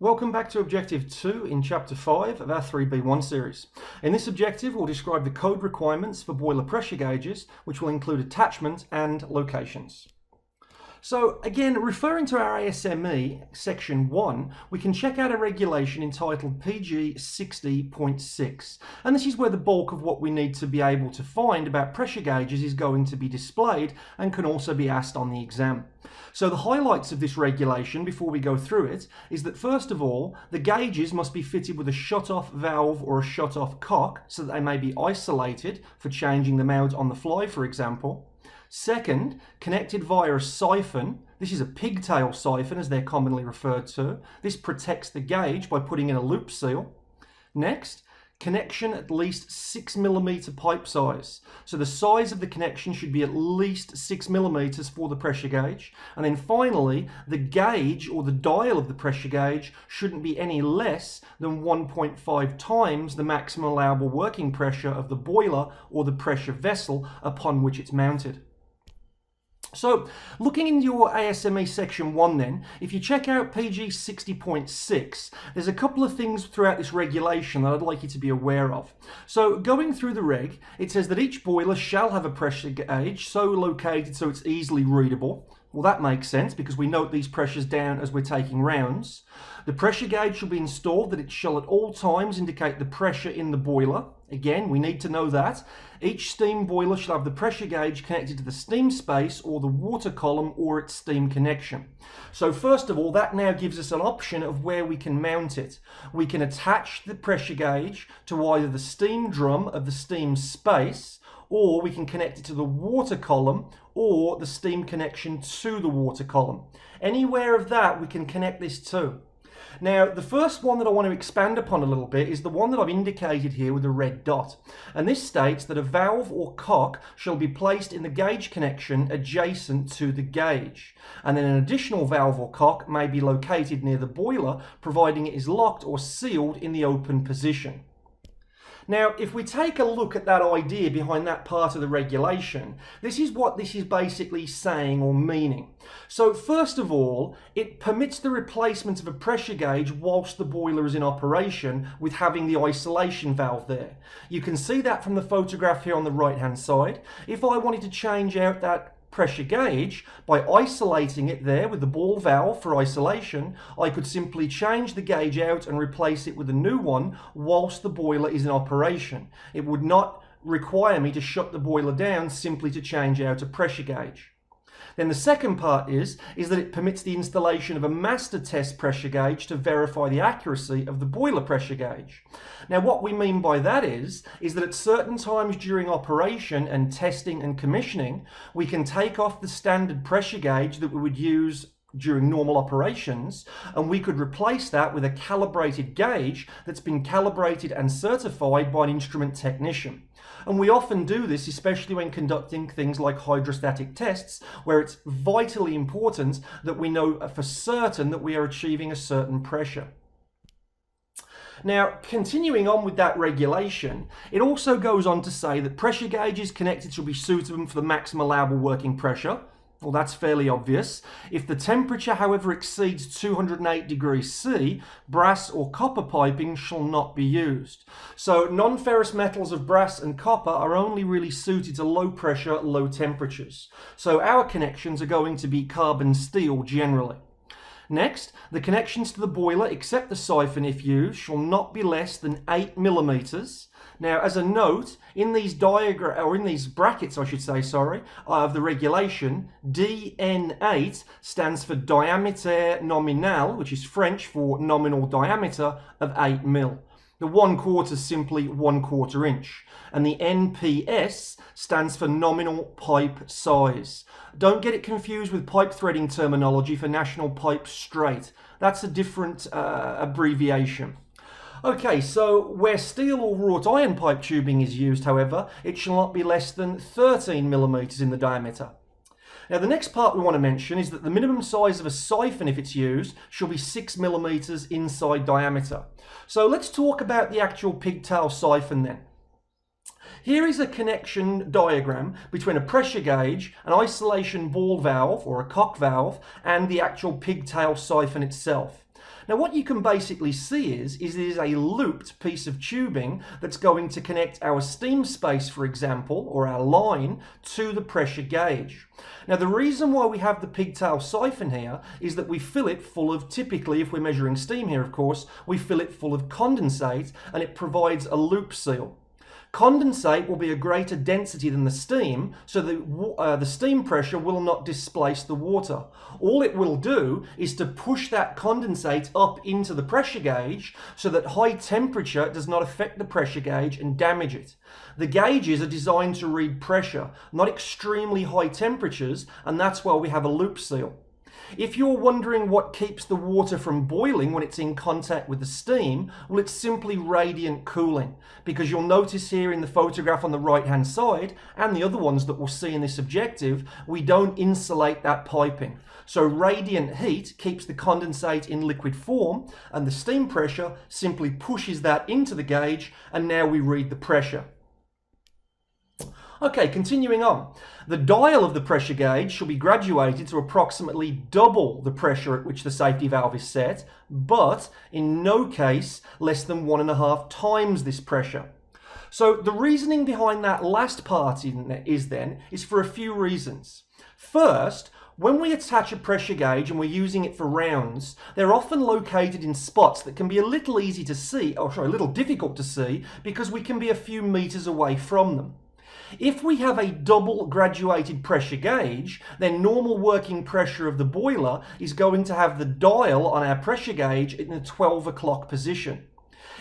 Welcome back to Objective 2 in Chapter 5 of our 3B1 series. In this objective, we'll describe the code requirements for boiler pressure gauges, which will include attachment and locations. So again, referring to our ASME section 1, we can check out a regulation entitled PG 60.6, and this is where the bulk of what we need to be able to find about pressure gauges is going to be displayed and can also be asked on the exam. So the highlights of this regulation before we go through it is that first of all, the gauges must be fitted with a shut-off valve or a shut-off cock so that they may be isolated for changing them out on the fly, for example. Second, connected via a siphon. This is a pigtail siphon as they're commonly referred to. This protects the gauge by putting in a loop seal. Next, connection at least 6mm pipe size. So the size of the connection should be at least 6mm for the pressure gauge. And then finally, the gauge or the dial of the pressure gauge shouldn't be any less than 1.5 times the maximum allowable working pressure of the boiler or the pressure vessel upon which it's mounted. So, looking into your ASME section 1 then, if you check out PG 60.6, there's a couple of things throughout this regulation that I'd like you to be aware of. So, going through the reg, it says that each boiler shall have a pressure gauge so located so it's easily readable. Well, that makes sense because we note these pressures down as we're taking rounds. The pressure gauge shall be installed that it shall at all times indicate the pressure in the boiler. Again, we need to know that. Each steam boiler shall have the pressure gauge connected to the steam space or the water column or its steam connection. So first of all, that now gives us an option of where we can mount it. We can attach the pressure gauge to either the steam drum of the steam space, or we can connect it to the water column or the steam connection to the water column. Anywhere of that we can connect this to. Now, the first one that I want to expand upon a little bit is the one that I've indicated here with a red dot. And this states that a valve or cock shall be placed in the gauge connection adjacent to the gauge. And then an additional valve or cock may be located near the boiler, providing it is locked or sealed in the open position. Now, if we take a look at that idea behind that part of the regulation, this is what this is basically saying or meaning. So first of all, it permits the replacement of a pressure gauge whilst the boiler is in operation with having the isolation valve there. You can see that from the photograph here on the right hand side. If I wanted to change out that pressure gauge by isolating it there with the ball valve for isolation, I could simply change the gauge out and replace it with a new one whilst the boiler is in operation. It would not require me to shut the boiler down simply to change out a pressure gauge. Then the second part is that it permits the installation of a master test pressure gauge to verify the accuracy of the boiler pressure gauge. Now what we mean by that is that at certain times during operation and testing and commissioning, we can take off the standard pressure gauge that we would use during normal operations, and we could replace that with a calibrated gauge that's been calibrated and certified by an instrument technician. And we often do this, especially when conducting things like hydrostatic tests, where it's vitally important that we know for certain that we are achieving a certain pressure. Now, continuing on with that regulation, it also goes on to say that pressure gauges connected should be suitable for the maximum allowable working pressure. Well, that's fairly obvious. If the temperature, however, exceeds 208 degrees C, brass or copper piping shall not be used. So non-ferrous metals of brass and copper are only really suited to low pressure, low temperatures. So our connections are going to be carbon steel generally. Next, the connections to the boiler, except the siphon if used, shall not be less than 8mm. Now, as a note, in these brackets, I should say, of the regulation, DN8 stands for diameter nominal, which is French for nominal diameter of 8mm. The 1/4 is simply 1/4 inch. And the NPS stands for nominal pipe size. Don't get it confused with pipe threading terminology for National Pipe Straight. That's a different abbreviation. Okay, so where steel or wrought iron pipe tubing is used, however, it shall not be less than 13mm in the diameter. Now, the next part we want to mention is that the minimum size of a siphon, if it's used, shall be 6mm inside diameter. So let's talk about the actual pigtail siphon then. Here is a connection diagram between a pressure gauge, an isolation ball valve or a cock valve, and the actual pigtail siphon itself. Now what you can basically see is it is a looped piece of tubing that's going to connect our steam space, for example, or our line, to the pressure gauge. Now the reason why we have the pigtail siphon here is that we fill it full of, typically if we're measuring steam here of course, we fill it full of condensate and it provides a loop seal. Condensate will be a greater density than the steam, so the steam pressure will not displace the water. All it will do is to push that condensate up into the pressure gauge so that high temperature does not affect the pressure gauge and damage it. The gauges are designed to read pressure, not extremely high temperatures, and that's why we have a loop seal. If you're wondering what keeps the water from boiling when it's in contact with the steam, well, it's simply radiant cooling, because you'll notice here in the photograph on the right hand side and the other ones that we'll see in this objective, we don't insulate that piping. So radiant heat keeps the condensate in liquid form and the steam pressure simply pushes that into the gauge, and now we read the pressure. Okay, continuing on. The dial of the pressure gauge shall be graduated to approximately double the pressure at which the safety valve is set, but in no case less than 1.5 times this pressure. So the reasoning behind that last part is for a few reasons. First, when we attach a pressure gauge and we're using it for rounds, they're often located in spots that can be a little difficult to see because we can be a few meters away from them. If we have a double graduated pressure gauge, then normal working pressure of the boiler is going to have the dial on our pressure gauge in the 12 o'clock position.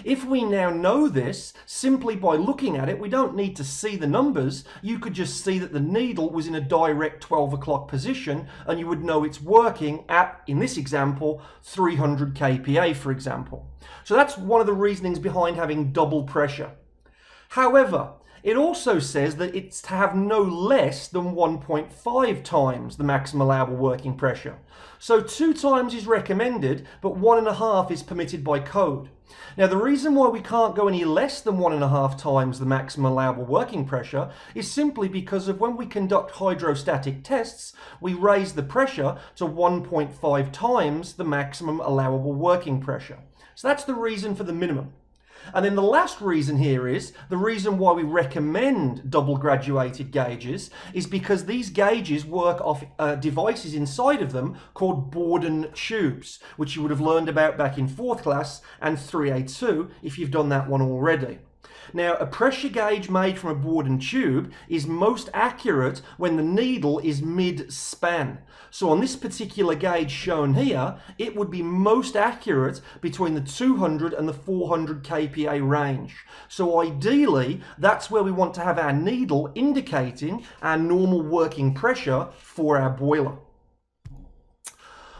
If we now know this, simply by looking at it, we don't need to see the numbers, you could just see that the needle was in a direct 12 o'clock position and you would know it's working at, in this example, 300 kPa, for example. So that's one of the reasonings behind having double pressure. However, it also says that it's to have no less than 1.5 times the maximum allowable working pressure. So 2 times is recommended, but 1.5 is permitted by code. Now the reason why we can't go any less than 1.5 times the maximum allowable working pressure is simply because of when we conduct hydrostatic tests, we raise the pressure to 1.5 times the maximum allowable working pressure. So that's the reason for the minimum. And then the last reason here is, the reason why we recommend double graduated gauges is because these gauges work off devices inside of them called Borden tubes, which you would have learned about back in 4th class and 3A2 if you've done that one already. Now, a pressure gauge made from a Borden tube is most accurate when the needle is mid-span. So on this particular gauge shown here, it would be most accurate between the 200 and the 400 kPa range. So ideally, that's where we want to have our needle indicating our normal working pressure for our boiler.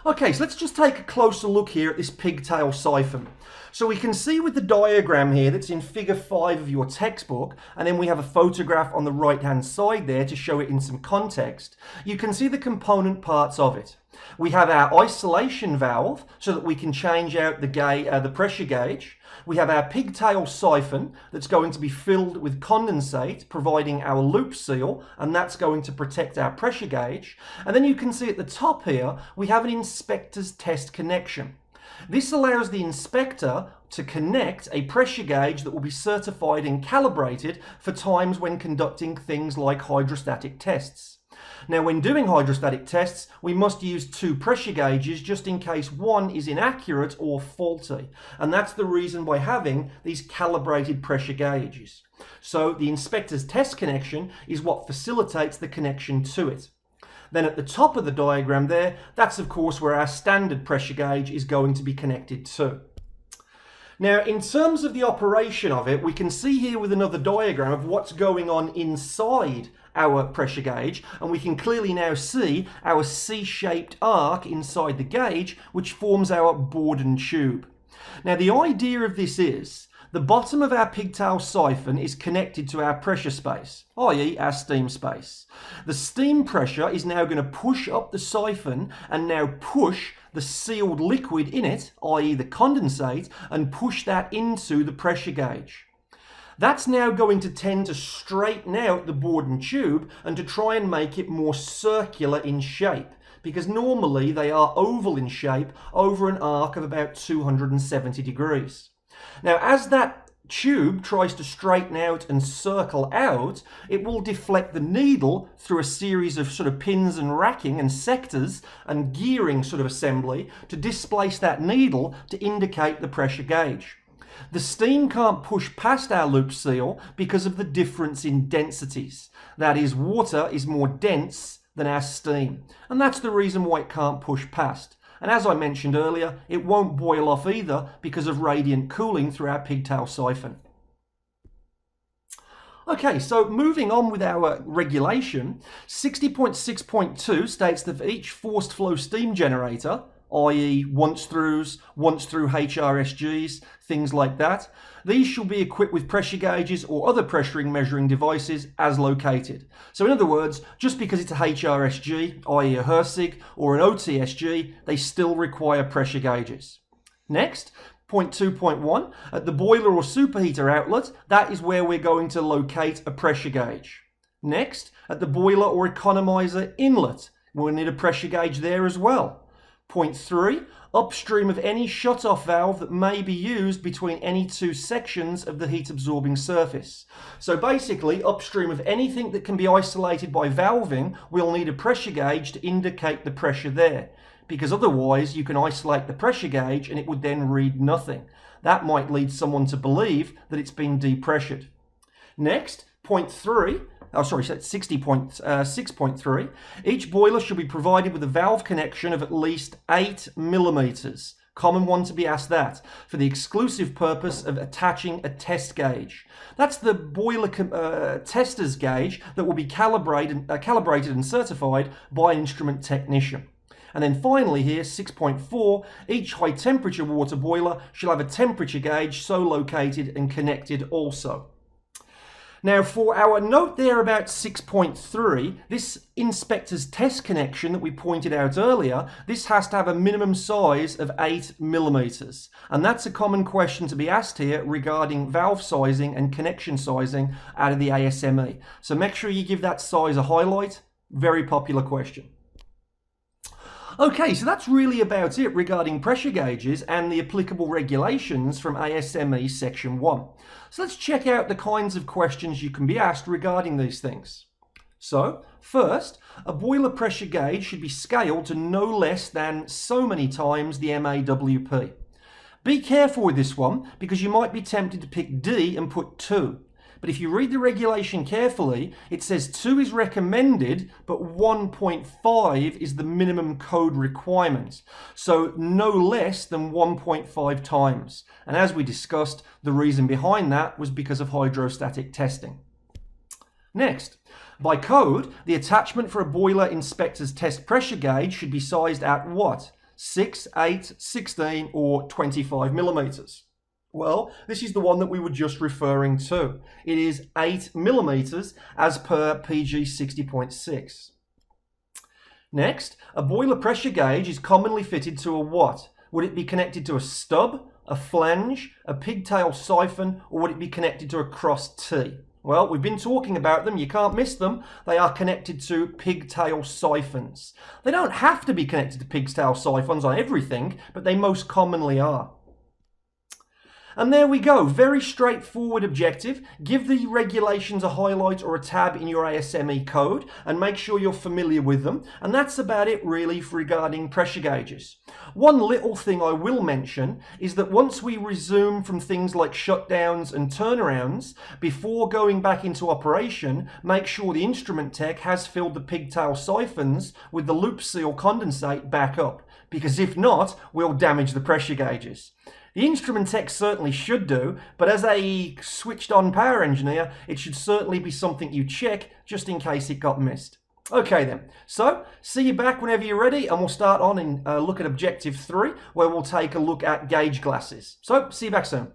Okay, so let's just take a closer look here at this pigtail siphon. So we can see with the diagram here that's in figure 5 of your textbook, and then we have a photograph on the right hand side there to show it in some context, you can see the component parts of it. We have our isolation valve so that we can change out the pressure gauge. We have our pigtail siphon that's going to be filled with condensate, providing our loop seal, and that's going to protect our pressure gauge. And then you can see at the top here, we have an inspector's test connection. This allows the inspector to connect a pressure gauge that will be certified and calibrated for times when conducting things like hydrostatic tests. Now, when doing hydrostatic tests, we must use 2 pressure gauges just in case one is inaccurate or faulty. And that's the reason by having these calibrated pressure gauges. So the inspector's test connection is what facilitates the connection to it. Then at the top of the diagram there, that's of course where our standard pressure gauge is going to be connected to. Now, in terms of the operation of it, we can see here with another diagram of what's going on inside our pressure gauge, and we can clearly now see our C-shaped arc inside the gauge, which forms our Borden tube. Now, the idea of this is, the bottom of our pigtail siphon is connected to our pressure space, i.e. our steam space. The steam pressure is now going to push up the siphon and now push the sealed liquid in it, i.e. the condensate, and push that into the pressure gauge. That's now going to tend to straighten out the Borden tube and to try and make it more circular in shape, because normally they are oval in shape over an arc of about 270 degrees. Now, as that tube tries to straighten out and circle out, it will deflect the needle through a series of sort of pins and racking and sectors and gearing sort of assembly to displace that needle to indicate the pressure gauge. The steam can't push past our loop seal because of the difference in densities. That is, water is more dense than our steam, and that's the reason why it can't push past. And as I mentioned earlier, it won't boil off either because of radiant cooling through our pigtail siphon. Okay, so moving on with our regulation, 60.6.2 states that for each forced flow steam generator, i.e. once through HRSGs, things like that, these shall be equipped with pressure gauges or other pressure measuring devices as located. So in other words, just because it's a HRSG, i.e. a Hersig, or an OTSG, they still require pressure gauges. Next, 0.2.1, at the boiler or superheater outlet, that is where we're going to locate a pressure gauge. Next, at the boiler or economizer inlet, we'll need a pressure gauge there as well. 0.3, upstream of any shut-off valve that may be used between any two sections of the heat-absorbing surface. So basically, upstream of anything that can be isolated by valving, we'll need a pressure gauge to indicate the pressure there, because otherwise you can isolate the pressure gauge and it would then read nothing. That might lead someone to believe that it's been depressured. Next, 0.3, oh sorry, so 60.6.3, each boiler should be provided with a valve connection of at least 8 millimeters. Common one to be asked that, for the exclusive purpose of attaching a test gauge. That's the boiler tester's gauge that will be calibrated and certified by an instrument technician. And then finally here, 6.4, each high temperature water boiler shall have a temperature gauge so located and connected also. Now for our note there about 6.3, this inspector's test connection that we pointed out earlier, this has to have a minimum size of 8 millimeters. And that's a common question to be asked here regarding valve sizing and connection sizing out of the ASME. So make sure you give that size a highlight. Very popular question. Okay, so that's really about it regarding pressure gauges and the applicable regulations from ASME Section 1. So let's check out the kinds of questions you can be asked regarding these things. So, first, a boiler pressure gauge should be scaled to no less than so many times the MAWP. Be careful with this one because you might be tempted to pick D and put 2. But if you read the regulation carefully, it says 2 is recommended, but 1.5 is the minimum code requirement. So no less than 1.5 times. And as we discussed, the reason behind that was because of hydrostatic testing. Next, by code, the attachment for a boiler inspector's test pressure gauge should be sized at what? 6, 8, 16 or 25 millimeters. Well, this is the one that we were just referring to. It is 8 millimeters as per PG 60.6. Next, a boiler pressure gauge is commonly fitted to a what? Would it be connected to a stub, a flange, a pigtail siphon, or would it be connected to a cross T? Well, we've been talking about them. You can't miss them. They are connected to pigtail siphons. They don't have to be connected to pigtail siphons on everything, but they most commonly are. And there we go, very straightforward objective. Give the regulations a highlight or a tab in your ASME code and make sure you're familiar with them. And that's about it really regarding pressure gauges. One little thing I will mention is that once we resume from things like shutdowns and turnarounds, before going back into operation, make sure the instrument tech has filled the pigtail siphons with the loop seal condensate back up, because if not, we'll damage the pressure gauges. The instrument tech certainly should do, but as a switched on power engineer, it should certainly be something you check just in case it got missed. Okay then, so see you back whenever you're ready and we'll start on and look at objective 3 where we'll take a look at gauge glasses. So see you back soon.